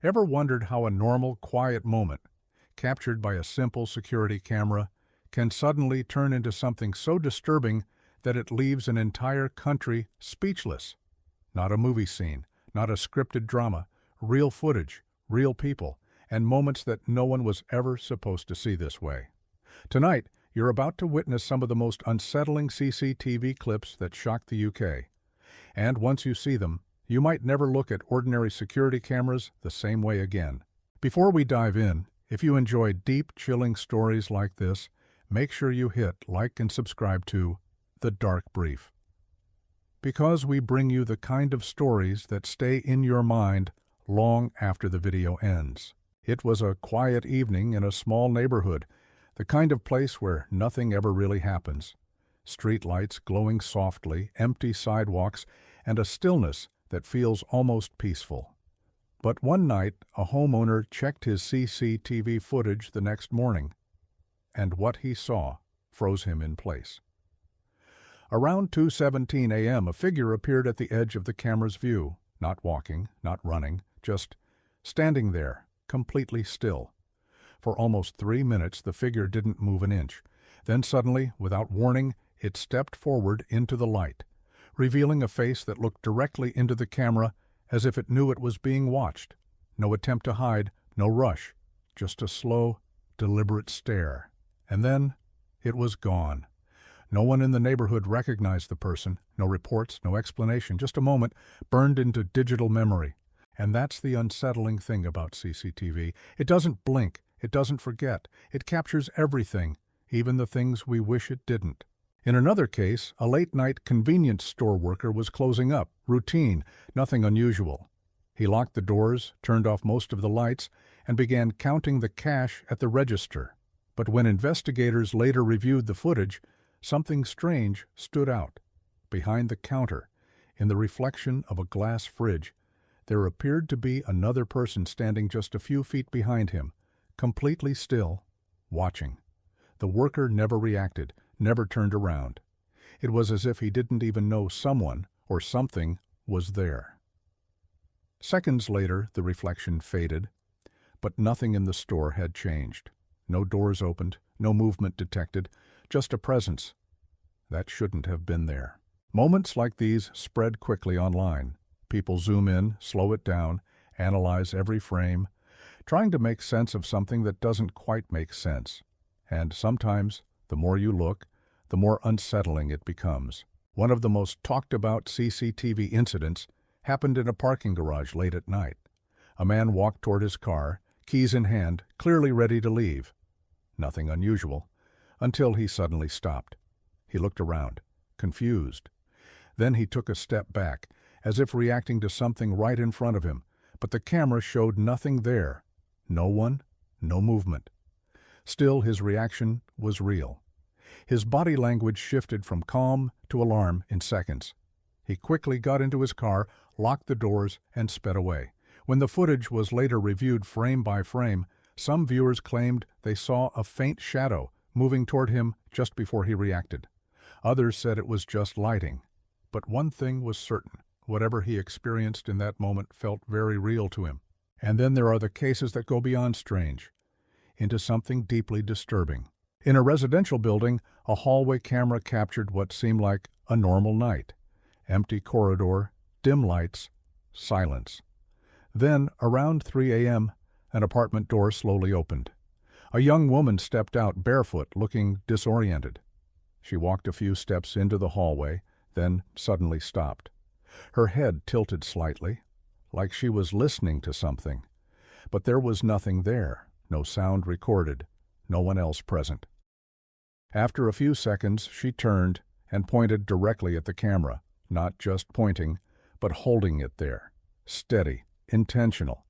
Ever wondered how a normal, quiet moment, captured by a simple security camera, can suddenly turn into something so disturbing that it leaves an entire country speechless? Not a movie scene, not a scripted drama, real footage, real people, and moments that no one was ever supposed to see this way. Tonight, you're about to witness some of the most unsettling CCTV clips that shocked the UK. And once you see them, you might never look at ordinary security cameras the same way again. Before we dive in, if you enjoy deep, chilling stories like this, make sure you hit like and subscribe to The Dark Brief. Because we bring you the kind of stories that stay in your mind long after the video ends. It was a quiet evening in a small neighborhood, the kind of place where nothing ever really happens. Street lights glowing softly, empty sidewalks, and a stillness that feels almost peaceful. But one night, a homeowner checked his CCTV footage the next morning, and what he saw froze him in place. Around 2:17 a.m., a figure appeared at the edge of the camera's view, not walking, not running, just standing there, completely still. For almost 3 minutes, the figure didn't move an inch. Then suddenly, without warning, it stepped forward into the light, revealing a face that looked directly into the camera as if it knew it was being watched. No attempt to hide, no rush, just a slow, deliberate stare. And then it was gone. No one in the neighborhood recognized the person, no reports, no explanation, just a moment burned into digital memory. And that's the unsettling thing about CCTV. It doesn't blink, it doesn't forget, it captures everything, even the things we wish it didn't. In another case, a late-night convenience store worker was closing up, routine, nothing unusual. He locked the doors, turned off most of the lights, and began counting the cash at the register. But when investigators later reviewed the footage, something strange stood out. Behind the counter, in the reflection of a glass fridge, there appeared to be another person standing just a few feet behind him, completely still, watching. The worker never reacted, never turned around. It was as if he didn't even know someone or something was there. Seconds later, the reflection faded, but nothing in the store had changed. No doors opened, no movement detected, just a presence that shouldn't have been there. Moments like these spread quickly online. People zoom in, slow it down, analyze every frame, trying to make sense of something that doesn't quite make sense. And sometimes, the more you look, the more unsettling it becomes. One of the most talked about CCTV incidents happened in a parking garage late at night. A man walked toward his car, keys in hand, clearly ready to leave. Nothing unusual, until he suddenly stopped. He looked around, confused. Then he took a step back, as if reacting to something right in front of him, but the camera showed nothing there. No one, no movement. Still, his reaction was real. His body language shifted from calm to alarm in seconds. He quickly got into his car, locked the doors, and sped away. When the footage was later reviewed frame by frame, some viewers claimed they saw a faint shadow moving toward him just before he reacted. Others said it was just lighting. But one thing was certain. Whatever he experienced in that moment felt very real to him. And then there are the cases that go beyond strange, into something deeply disturbing. In a residential building, a hallway camera captured what seemed like a normal night. Empty corridor, dim lights, silence. Then, around 3 a.m., an apartment door slowly opened. A young woman stepped out barefoot, looking disoriented. She walked a few steps into the hallway, then suddenly stopped. Her head tilted slightly, like she was listening to something. But there was nothing there, no sound recorded, no one else present. After a few seconds, she turned and pointed directly at the camera, not just pointing, but holding it there, steady, intentional,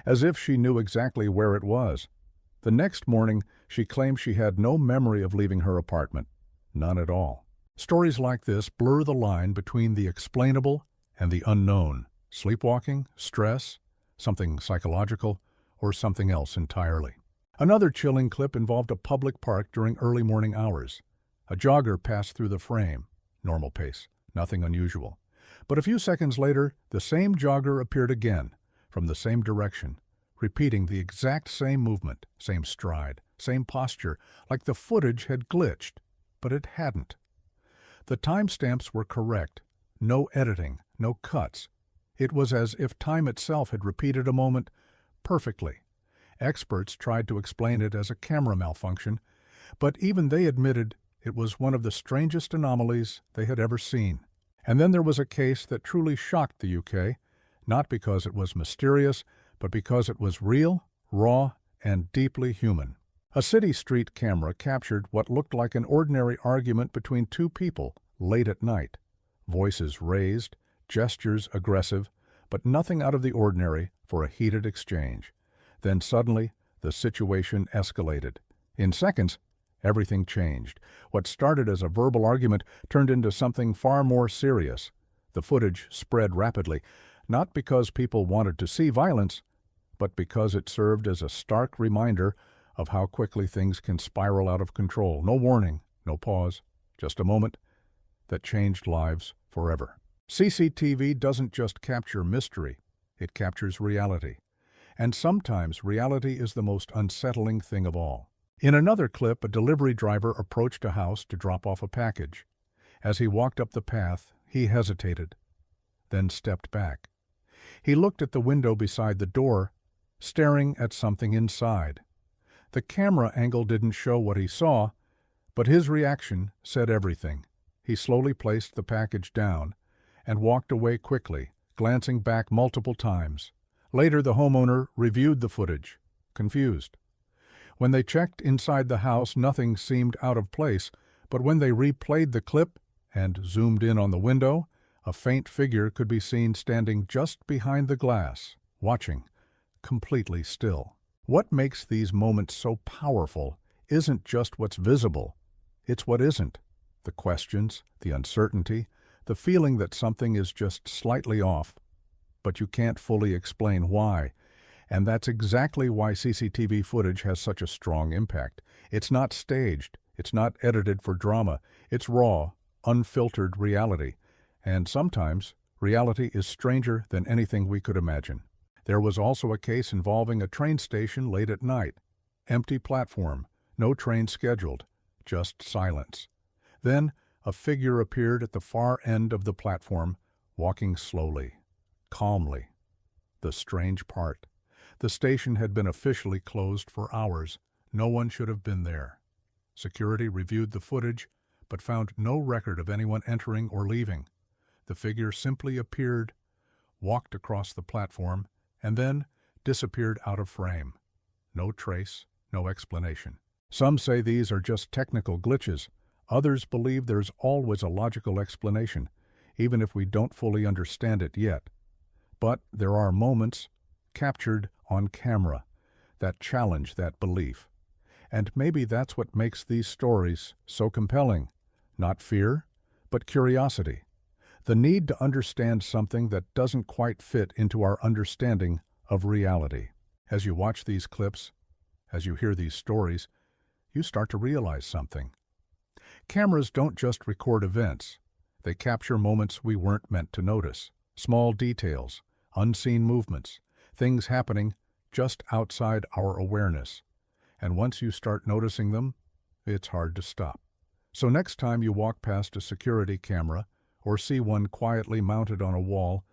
as if she knew exactly where it was. The next morning, she claimed she had no memory of leaving her apartment, none at all. Stories like this blur the line between the explainable and the unknown. Sleepwalking, stress, something psychological, or something else entirely. Another chilling clip involved a public park during early morning hours. A jogger passed through the frame, normal pace, nothing unusual. But a few seconds later, the same jogger appeared again, from the same direction, repeating the exact same movement, same stride, same posture, like the footage had glitched, but it hadn't. The timestamps were correct. No editing, no cuts. It was as if time itself had repeated a moment perfectly. Experts tried to explain it as a camera malfunction, but even they admitted it was one of the strangest anomalies they had ever seen. And then there was a case that truly shocked the UK, not because it was mysterious, but because it was real, raw, and deeply human. A city street camera captured what looked like an ordinary argument between two people late at night. Voices raised, gestures aggressive, but nothing out of the ordinary for a heated exchange. Then suddenly, the situation escalated. In seconds, everything changed. What started as a verbal argument turned into something far more serious. The footage spread rapidly, not because people wanted to see violence, but because it served as a stark reminder of how quickly things can spiral out of control. No warning, no pause, just a moment that changed lives forever. CCTV doesn't just capture mystery, it captures reality. And sometimes reality is the most unsettling thing of all. In another clip, a delivery driver approached a house to drop off a package. As he walked up the path, he hesitated, then stepped back. He looked at the window beside the door, staring at something inside. The camera angle didn't show what he saw, but his reaction said everything. He slowly placed the package down and walked away quickly, glancing back multiple times. Later, the homeowner reviewed the footage, confused. When they checked inside the house, nothing seemed out of place, but when they replayed the clip and zoomed in on the window, a faint figure could be seen standing just behind the glass, watching, completely still. What makes these moments so powerful isn't just what's visible, it's what isn't. The questions, the uncertainty, the feeling that something is just slightly off, but you can't fully explain why. And that's exactly why CCTV footage has such a strong impact. It's not staged, it's not edited for drama, it's raw, unfiltered reality. And sometimes, reality is stranger than anything we could imagine. There was also a case involving a train station late at night. Empty platform, no train scheduled, just silence. Then, a figure appeared at the far end of the platform, walking slowly, calmly. The strange part: the station had been officially closed for hours. No one should have been there. Security reviewed the footage, but found no record of anyone entering or leaving. The figure simply appeared, walked across the platform, and then disappeared out of frame. No trace, no explanation. Some say these are just technical glitches. Others believe there's always a logical explanation, even if we don't fully understand it yet. But there are moments captured on camera that challenge that belief. And maybe that's what makes these stories so compelling. Not fear, but curiosity. The need to understand something that doesn't quite fit into our understanding of reality. As you watch these clips, as you hear these stories, you start to realize something. Cameras don't just record events. They capture moments we weren't meant to notice. Small details, unseen movements, things happening just outside our awareness. And once you start noticing them, it's hard to stop. So next time you walk past a security camera or see one quietly mounted on a wall,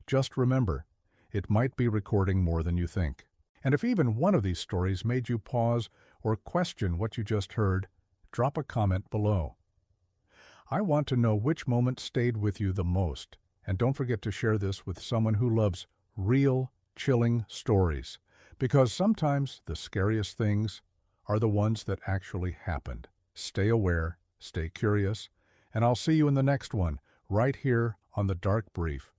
just remember, it might be recording more than you think. And if even one of these stories made you pause or question what you just heard, drop a comment below. I want to know which moment stayed with you the most, and don't forget to share this with someone who loves real, chilling stories, because sometimes the scariest things are the ones that actually happened. Stay aware, stay curious, and I'll see you in the next one, right here on The Dark Brief.